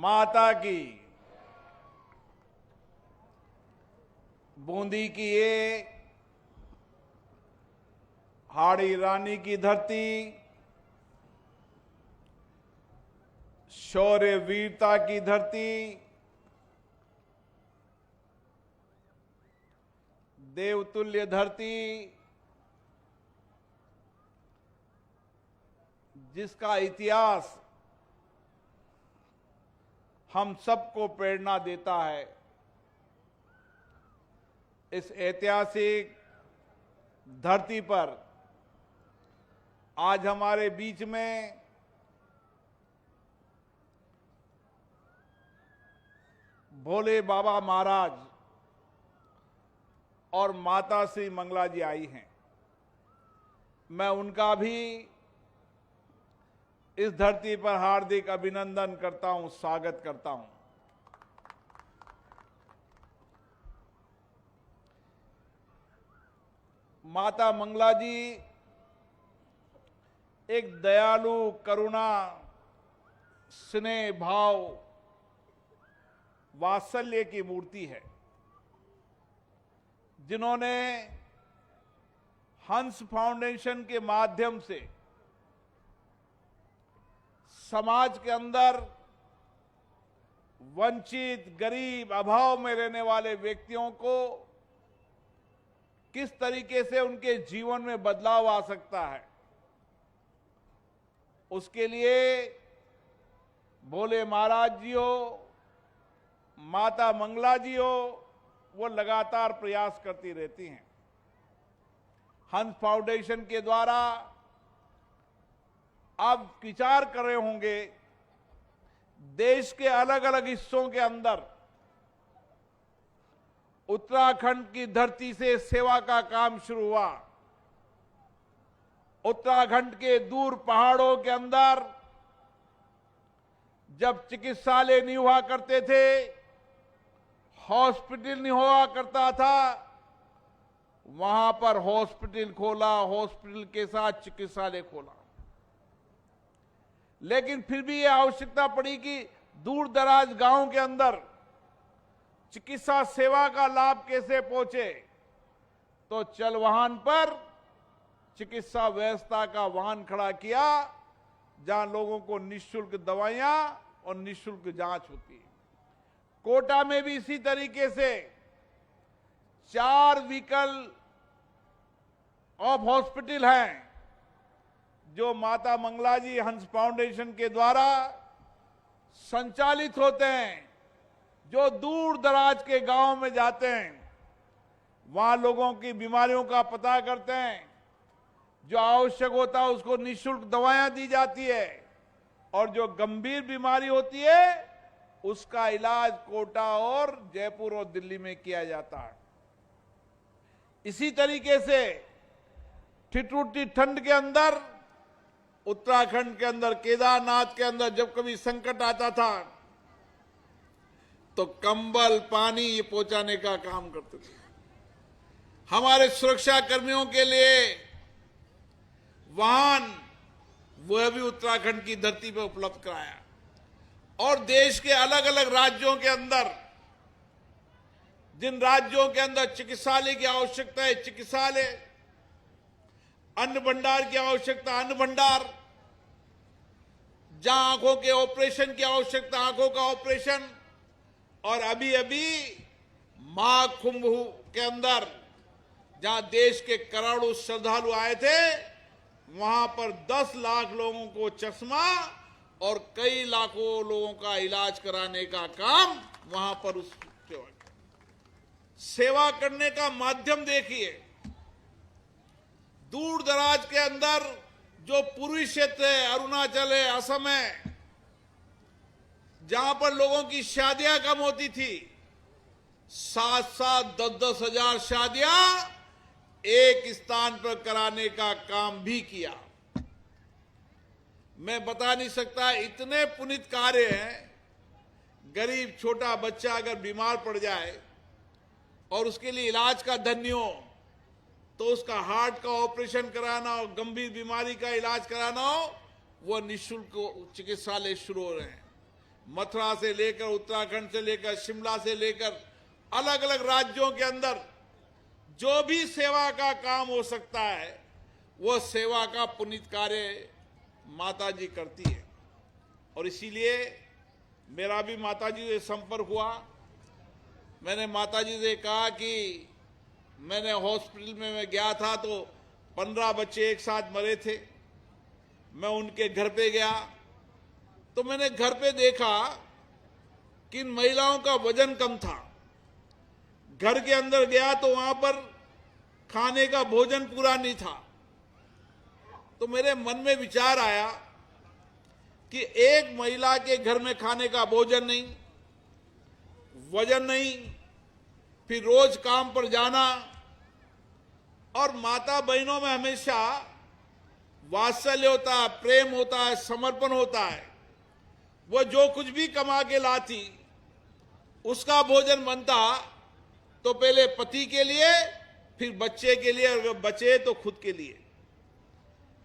माता की, बूंदी की ये हाड़ी रानी की धरती, शौर्य वीरता की धरती, देवतुल्य धरती, जिसका इतिहास हम सबको प्रेरणा देता है। इस ऐतिहासिक धरती पर आज हमारे बीच में भोले बाबा महाराज और माता श्री मंगला जी आई हैं। मैं उनका भी इस धरती पर हार्दिक अभिनंदन करता हूं, स्वागत करता हूं। माता मंगला जी एक दयालु, करुणा, स्नेह भाव, वात्सल्य की मूर्ति है, जिन्होंने हंस फाउंडेशन के माध्यम से समाज के अंदर वंचित, गरीब, अभाव में रहने वाले व्यक्तियों को किस तरीके से उनके जीवन में बदलाव आ सकता है, उसके लिए भोले महाराज जी हो, माता मंगला जी हो, वो लगातार प्रयास करती रहती हैं। हंस फाउंडेशन के द्वारा आप विचार कर रहे होंगे, देश के अलग अलग हिस्सों के अंदर उत्तराखंड की धरती से सेवा का काम शुरू हुआ। उत्तराखंड के दूर पहाड़ों के अंदर जब चिकित्सालय नहीं हुआ करते थे, हॉस्पिटल नहीं हुआ करता था, वहां पर हॉस्पिटल खोला, हॉस्पिटल के साथ चिकित्सालय खोला। लेकिन फिर भी यह आवश्यकता पड़ी कि दूर दराज गांव के अंदर चिकित्सा सेवा का लाभ कैसे पहुंचे, तो चल वाहन पर चिकित्सा व्यवस्था का वाहन खड़ा किया, जहां लोगों को निःशुल्क दवाइयां और निःशुल्क जांच होती है। कोटा में भी इसी तरीके से 4 व्हीकल ऑफ हॉस्पिटल हैं, जो माता मंगला जी हंस फाउंडेशन के द्वारा संचालित होते हैं, जो दूर दराज के गांव में जाते हैं, वहां लोगों की बीमारियों का पता करते हैं, जो आवश्यक होता है उसको निःशुल्क दवाएं दी जाती है, और जो गंभीर बीमारी होती है उसका इलाज कोटा और जयपुर और दिल्ली में किया जाता है। इसी तरीके से ठिठुरती ठंड के अंदर उत्तराखंड के अंदर, केदारनाथ के अंदर जब कभी संकट आता था, तो कंबल, पानी ये पहुंचाने का काम करते थे। हमारे सुरक्षा कर्मियों के लिए वाहन, वह भी उत्तराखंड की धरती पर उपलब्ध कराया। और देश के अलग अलग राज्यों के अंदर, जिन राज्यों के अंदर चिकित्सालय की आवश्यकता है, चिकित्सालय, अन्न भंडार की आवश्यकता, अन्न भंडार, जहां आंखों के ऑपरेशन की आवश्यकता, आंखों का ऑपरेशन, और अभी अभी माघ कुंभ के अंदर जहां देश के करोड़ों श्रद्धालु आए थे, वहां पर 10 लाख लोगों को चश्मा और कई लाखों लोगों का इलाज कराने का काम वहां पर उस सेवा करने का माध्यम देखिए। दूर दराज के अंदर जो पूर्वी क्षेत्र है, अरुणाचल है, असम है, जहां पर लोगों की शादियां कम होती थी, 7-7, 10-10 हजार शादियां एक स्थान पर कराने का काम भी किया। मैं बता नहीं सकता, इतने पुनीत कार्य हैं। गरीब छोटा बच्चा अगर बीमार पड़ जाए और उसके लिए इलाज का धन नहीं हो, तो उसका हार्ट का ऑपरेशन कराना हो, गंभीर बीमारी का इलाज कराना हो, वो निःशुल्क चिकित्सालय शुरू हो रहे हैं। मथुरा से लेकर, उत्तराखंड से लेकर, शिमला से लेकर अलग अलग राज्यों के अंदर जो भी सेवा का काम हो सकता है, वो सेवा का पुनीत कार्य माता जी करती है। और इसीलिए मेरा भी माता जी से संपर्क हुआ। मैंने माता जी से कहा कि मैंने हॉस्पिटल में मैं गया था तो 15 बच्चे एक साथ मरे थे। मैं उनके घर पे गया तो मैंने घर पे देखा कि इन महिलाओं का वजन कम था। घर के अंदर गया तो वहां पर खाने का भोजन पूरा नहीं था। तो मेरे मन में विचार आया कि एक महिला के घर में खाने का भोजन नहीं, वजन नहीं, फिर रोज काम पर जाना, और माता बहनों में हमेशा वात्सल्य होता है, प्रेम होता है, समर्पण होता है। वो जो कुछ भी कमा के लाती उसका भोजन बनता तो पहले पति के लिए, फिर बच्चे के लिए, और बचे तो खुद के लिए।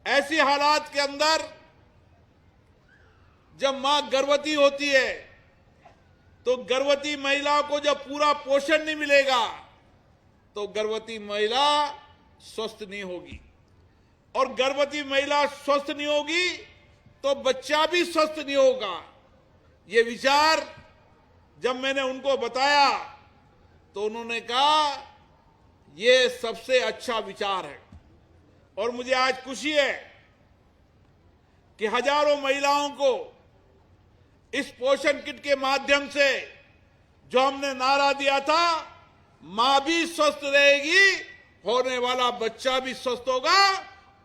ऐसी हालात के अंदर जब मां गर्भवती होती है तो गर्भवती महिला को जब पूरा पोषण नहीं मिलेगा तो गर्भवती महिला स्वस्थ नहीं होगी, और गर्भवती महिला स्वस्थ नहीं होगी तो बच्चा भी स्वस्थ नहीं होगा। ये विचार जब मैंने उनको बताया तो उन्होंने कहा ये सबसे अच्छा विचार है। और मुझे आज खुशी है कि हजारों महिलाओं को इस पोषण किट के माध्यम से जो हमने नारा दिया था, मां भी स्वस्थ रहेगी, होने वाला बच्चा भी स्वस्थ होगा।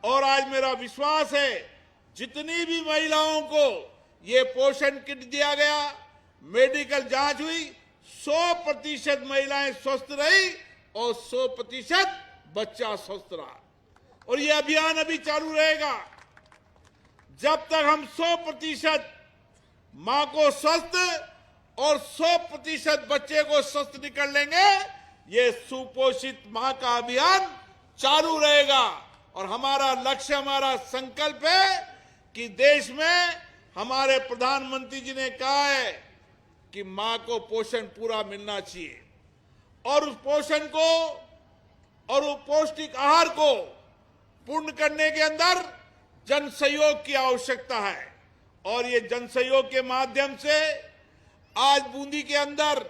और आज मेरा विश्वास है जितनी भी महिलाओं को ये पोषण किट दिया गया, मेडिकल जांच हुई, 100% महिलाएं स्वस्थ रही और 100% बच्चा स्वस्थ रहा। और ये अभियान अभी चालू रहेगा जब तक हम 100% मां को स्वस्थ और 100% बच्चे को स्वस्थ नहीं कर लेंगे। ये सुपोषित मां का अभियान चालू रहेगा। और हमारा लक्ष्य, हमारा संकल्प है कि देश में हमारे प्रधानमंत्री जी ने कहा है कि मां को पोषण पूरा मिलना चाहिए, और उस पोषण को और उस पौष्टिक आहार को पूर्ण करने के अंदर जन सहयोग की आवश्यकता है। और ये जन सहयोग के माध्यम से आज बूंदी के अंदर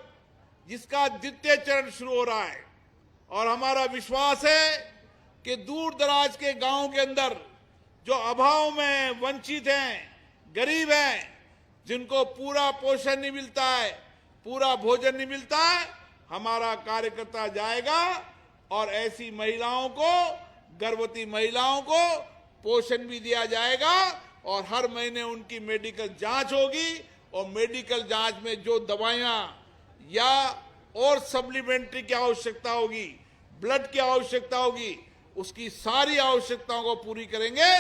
जिसका द्वितीय चरण शुरू हो रहा है, और हमारा विश्वास है कि दूर दराज के गांवों के अंदर जो अभाव में वंचित हैं, गरीब हैं, जिनको पूरा पोषण नहीं मिलता है, पूरा भोजन नहीं मिलता है, हमारा कार्यकर्ता जाएगा और ऐसी महिलाओं को, गर्भवती महिलाओं को पोषण भी दिया जाएगा। और हर महीने उनकी मेडिकल जांच होगी, और मेडिकल जांच में जो दवाइयां या और सप्लीमेंट्री की आवश्यकता होगी, ब्लड की आवश्यकता होगी, उसकी सारी आवश्यकताओं को पूरी करेंगे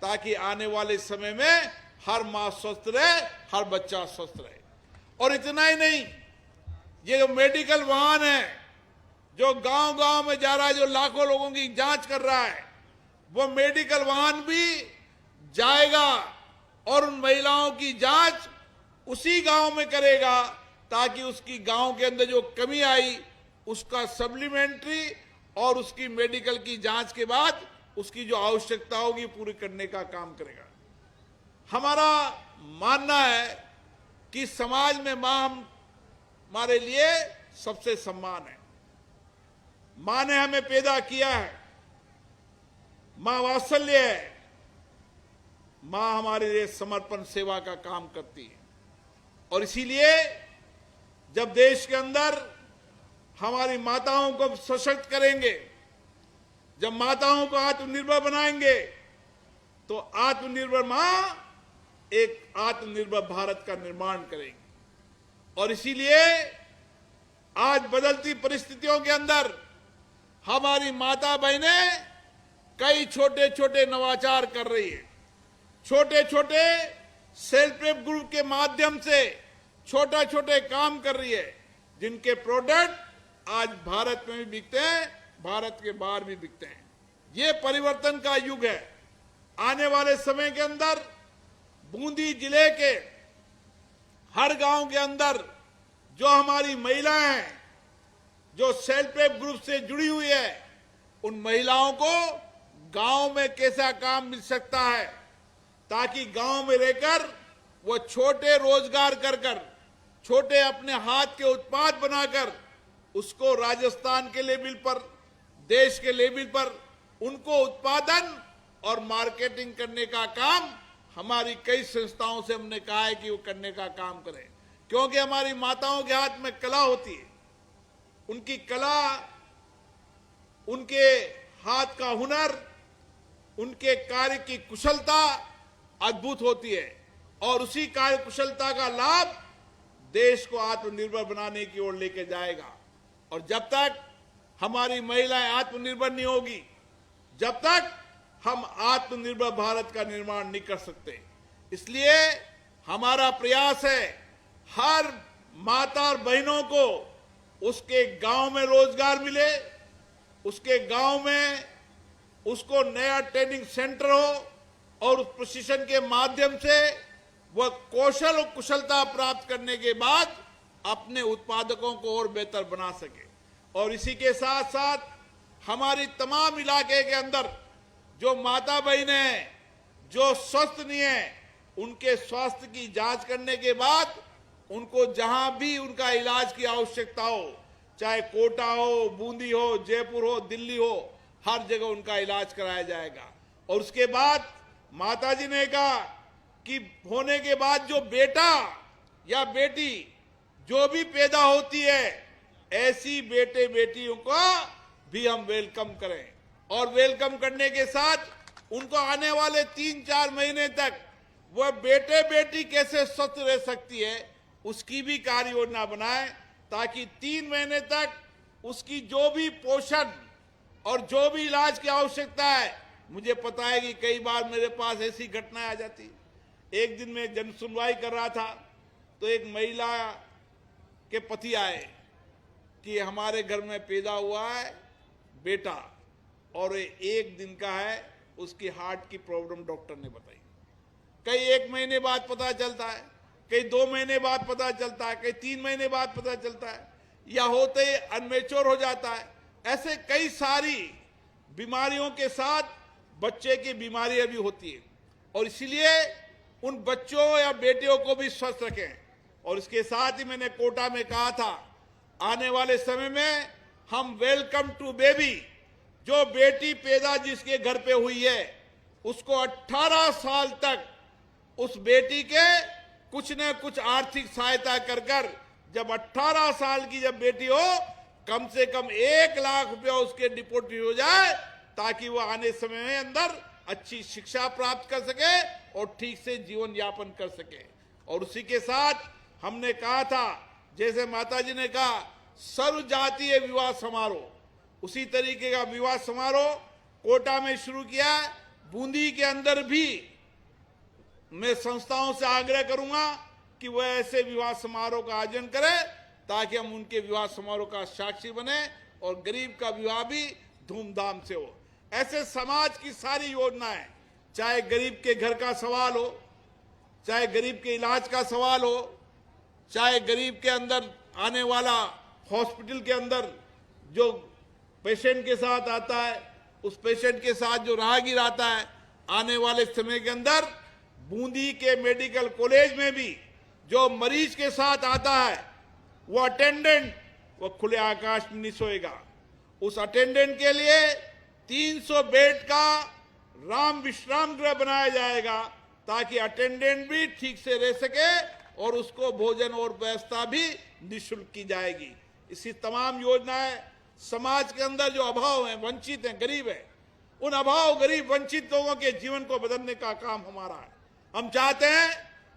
ताकि आने वाले समय में हर मां स्वस्थ रहे, हर बच्चा स्वस्थ रहे। और इतना ही नहीं, ये जो मेडिकल वाहन है जो गांव-गांव में जा रहा है, जो लाखों लोगों की जांच कर रहा है, वो मेडिकल वाहन भी जाएगा और उन महिलाओं की जांच उसी गांव में करेगा ताकि उसकी गांव के अंदर जो कमी आई उसका सप्लीमेंट्री और उसकी मेडिकल की जांच के बाद उसकी जो आवश्यकता होगी पूरी करने का काम करेगा। हमारा मानना है कि समाज में मां हमारे लिए सबसे सम्मान है। मां ने हमें पैदा किया है, मां वात्सल्य है, मां हमारे लिए समर्पण सेवा का काम करती है। और इसीलिए जब देश के अंदर हमारी माताओं को सशक्त करेंगे, जब माताओं को आत्मनिर्भर बनाएंगे, तो आत्मनिर्भर मां एक आत्मनिर्भर भारत का निर्माण करेंगे। और इसीलिए आज बदलती परिस्थितियों के अंदर हमारी माता बहनें कई छोटे छोटे नवाचार कर रही है। छोटे छोटे सेल्फ हेल्प ग्रुप के माध्यम से छोटा छोटे काम कर रही है, जिनके प्रोडक्ट आज भारत में भी बिकते हैं, भारत के बाहर भी बिकते हैं। ये परिवर्तन का युग है। आने वाले समय के अंदर बूंदी जिले के हर गांव के अंदर जो हमारी महिलाएं हैं, जो सेल्फ हेल्प ग्रुप से जुड़ी हुई है, उन महिलाओं को गांव में कैसा काम मिल सकता है, ताकि गांव में रहकर वो छोटे रोजगार कर छोटे अपने हाथ के उत्पाद बनाकर उसको राजस्थान के लेवल पर, देश के लेवल पर उनको उत्पादन और मार्केटिंग करने का काम हमारी कई संस्थाओं से हमने कहा है कि वो करने का काम करें। क्योंकि हमारी माताओं के हाथ में कला होती है, उनकी कला, उनके हाथ का हुनर, उनके कार्य की कुशलता अद्भुत होती है और उसी कार्य कुशलता का लाभ देश को आत्मनिर्भर बनाने की ओर लेके जाएगा। और जब तक हमारी महिलाएं आत्मनिर्भर नहीं होगी, जब तक हम आत्मनिर्भर भारत का निर्माण नहीं कर सकते। इसलिए हमारा प्रयास है हर माता और बहनों को उसके गांव में रोजगार मिले, उसके गांव में उसको नया ट्रेनिंग सेंटर हो और उस प्रशिक्षण के माध्यम से वह कौशल और कुशलता प्राप्त करने के बाद अपने उत्पादकों को और बेहतर बना सके। और इसी के साथ साथ हमारी तमाम इलाके के अंदर जो माता बहनें हैं जो स्वस्थ नहीं है, उनके स्वास्थ्य की जांच करने के बाद उनको जहां भी उनका इलाज की आवश्यकता हो, चाहे कोटा हो, बूंदी हो, जयपुर हो, दिल्ली हो, हर जगह उनका इलाज कराया जाएगा। और उसके बाद माताजी ने कहा कि होने के बाद जो बेटा या बेटी जो भी पैदा होती है, ऐसी बेटे बेटियों को भी हम वेलकम करें और वेलकम करने के साथ उनको आने वाले 3-4 महीने तक वह बेटे बेटी कैसे स्वस्थ रह सकती है उसकी भी कार्य योजना बनाएं, ताकि 3 महीने तक उसकी जो भी पोषण और जो भी इलाज की आवश्यकता है। मुझे पता है कि कई बार मेरे पास ऐसी घटनाएं आ जाती। एक दिन मैं जन सुनवाई कर रहा था तो एक महिला के पति आए कि हमारे घर में पैदा हुआ है बेटा और 1 दिन का है, उसकी हार्ट की प्रॉब्लम डॉक्टर ने बताई। कई 1 महीने बाद पता चलता है, कई 2 महीने बाद पता चलता है, कई 3 महीने बाद पता चलता है, या होते ही अनमेच्योर हो जाता है। ऐसे कई सारी बीमारियों के साथ बच्चे की बीमारियां भी होती है और इसलिए उन बच्चों या बेटियों को भी स्वस्थ रखें। और इसके साथ ही मैंने कोटा में कहा था, आने वाले समय में हम वेलकम टू बेबी, जो बेटी पैदा जिसके घर पे हुई है उसको 18 साल तक उस बेटी के कुछ न कुछ आर्थिक सहायता कर जब 18 साल की जब बेटी हो, कम से कम 1 लाख रुपया उसके डिपॉजिट हो जाए, ताकि वो आने समय में अंदर अच्छी शिक्षा प्राप्त कर सके और ठीक से जीवन यापन कर सके। और उसी के साथ हमने कहा था, जैसे माताजी ने कहा सर्व जातीय विवाह समारोह, उसी तरीके का विवाह समारोह कोटा में शुरू किया। बूंदी के अंदर भी मैं संस्थाओं से आग्रह करूंगा कि वह ऐसे विवाह समारोह का आयोजन करें, ताकि हम उनके विवाह समारोह का साक्षी बने और गरीब का विवाह भी धूमधाम से हो। ऐसे समाज की सारी योजनाएं, चाहे गरीब के घर का सवाल हो, चाहे गरीब के इलाज का सवाल हो, चाहे गरीब के अंदर आने वाला हॉस्पिटल के अंदर जो पेशेंट के साथ आता है, उस पेशेंट के साथ जो राहगीर आता है, आने वाले समय के अंदर बूंदी के मेडिकल कॉलेज में भी जो मरीज के साथ आता है, वो अटेंडेंट वो खुले आकाश में नहीं सोएगा। उस अटेंडेंट के लिए 300 बेड का राम विश्राम गृह बनाया जाएगा, ताकि अटेंडेंट भी ठीक से रह सके और उसको भोजन और व्यवस्था भी निःशुल्क की जाएगी। इसी तमाम योजनाएं समाज के अंदर जो अभाव हैं, वंचित हैं, गरीब हैं, उन अभाव गरीब वंचित लोगों के जीवन को बदलने का काम हमारा है। हम चाहते हैं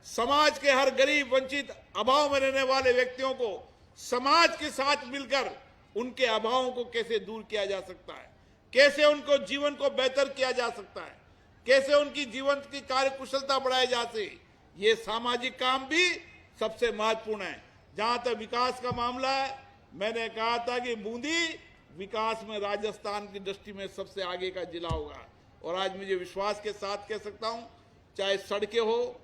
समाज के हर गरीब वंचित अभाव में रहने वाले व्यक्तियों को समाज के साथ मिलकर उनके अभावों को कैसे दूर किया जा सकता है, कैसे उनको जीवन को बेहतर किया जा सकता है, कैसे उनकी जीवन की कार्य कुशलता बढ़ाई जा सके, ये सामाजिक काम भी सबसे महत्वपूर्ण है। जहां तक विकास का मामला है, मैंने कहा था कि बूंदी विकास में राजस्थान की दृष्टि में सबसे आगे का जिला होगा। और आज मुझे विश्वास के साथ कह सकता हूं, चाहे सड़कें हो,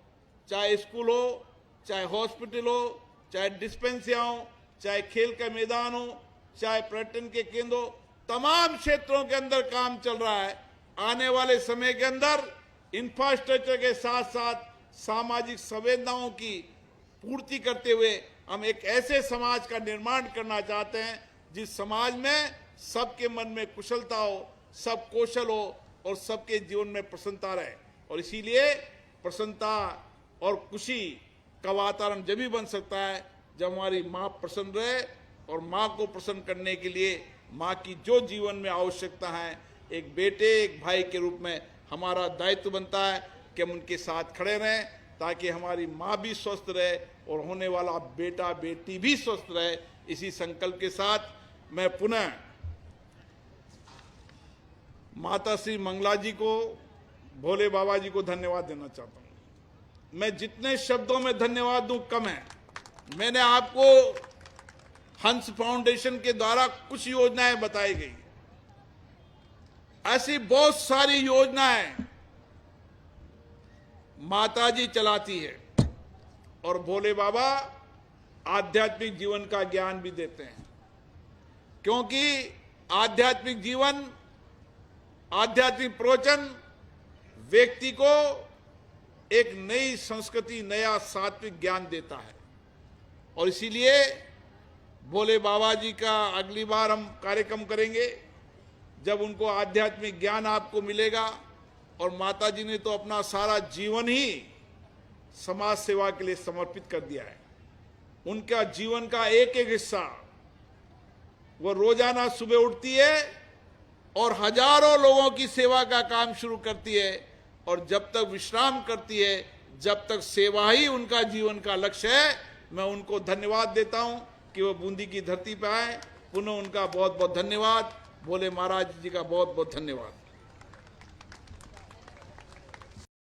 चाहे स्कूल हो, चाहे हॉस्पिटल हो, चाहे डिस्पेंसरियां हो, चाहे खेल का मैदान हो, चाहे पर्यटन के केंद्र हो, तमाम क्षेत्रों के अंदर काम चल रहा है। आने वाले समय के अंदर इंफ्रास्ट्रक्चर के साथ साथ सामाजिक संवेदनाओं की पूर्ति करते हुए हम एक ऐसे समाज का निर्माण करना चाहते हैं जिस समाज में सबके मन में कुशलता हो, सब कौशल हो और सबके जीवन में प्रसन्नता रहे। और इसीलिए प्रसन्नता और खुशी का वातावरण जब भी बन सकता है जब हमारी माँ प्रसन्न रहे। और माँ को प्रसन्न करने के लिए माँ की जो जीवन में आवश्यकता है, एक बेटे एक भाई के रूप में हमारा दायित्व बनता है कि हम उनके साथ खड़े रहें ताकि हमारी माँ भी स्वस्थ रहे और होने वाला बेटा बेटी भी स्वस्थ रहे। इसी संकल्प के साथ मैं पुनः माता श्री मंगला जी को, भोले बाबा जी को धन्यवाद देना चाहता हूं। मैं जितने शब्दों में धन्यवाद दूं कम है। मैंने आपको हंस फाउंडेशन के द्वारा कुछ योजनाएं बताई गई, ऐसी बहुत सारी योजनाएं माता जी चलाती है और भोले बाबा आध्यात्मिक जीवन का ज्ञान भी देते हैं, क्योंकि आध्यात्मिक जीवन, आध्यात्मिक प्रवचन व्यक्ति को एक नई संस्कृति, नया सात्विक ज्ञान देता है। और इसीलिए भोले बाबा जी का अगली बार हम कार्यक्रम करेंगे जब उनको आध्यात्मिक ज्ञान आपको मिलेगा। और माता जी ने तो अपना सारा जीवन ही समाज सेवा के लिए समर्पित कर दिया है। उनका जीवन का एक एक हिस्सा वो रोजाना सुबह उठती है और हजारों लोगों की सेवा का काम शुरू करती है और जब तक विश्राम करती है, जब तक सेवा ही उनका जीवन का लक्ष्य है। मैं उनको धन्यवाद देता हूं कि वो बूंदी की धरती पर आए। पुनः उनका बहुत बहुत धन्यवाद। भोले महाराज जी का बहुत बहुत धन्यवाद।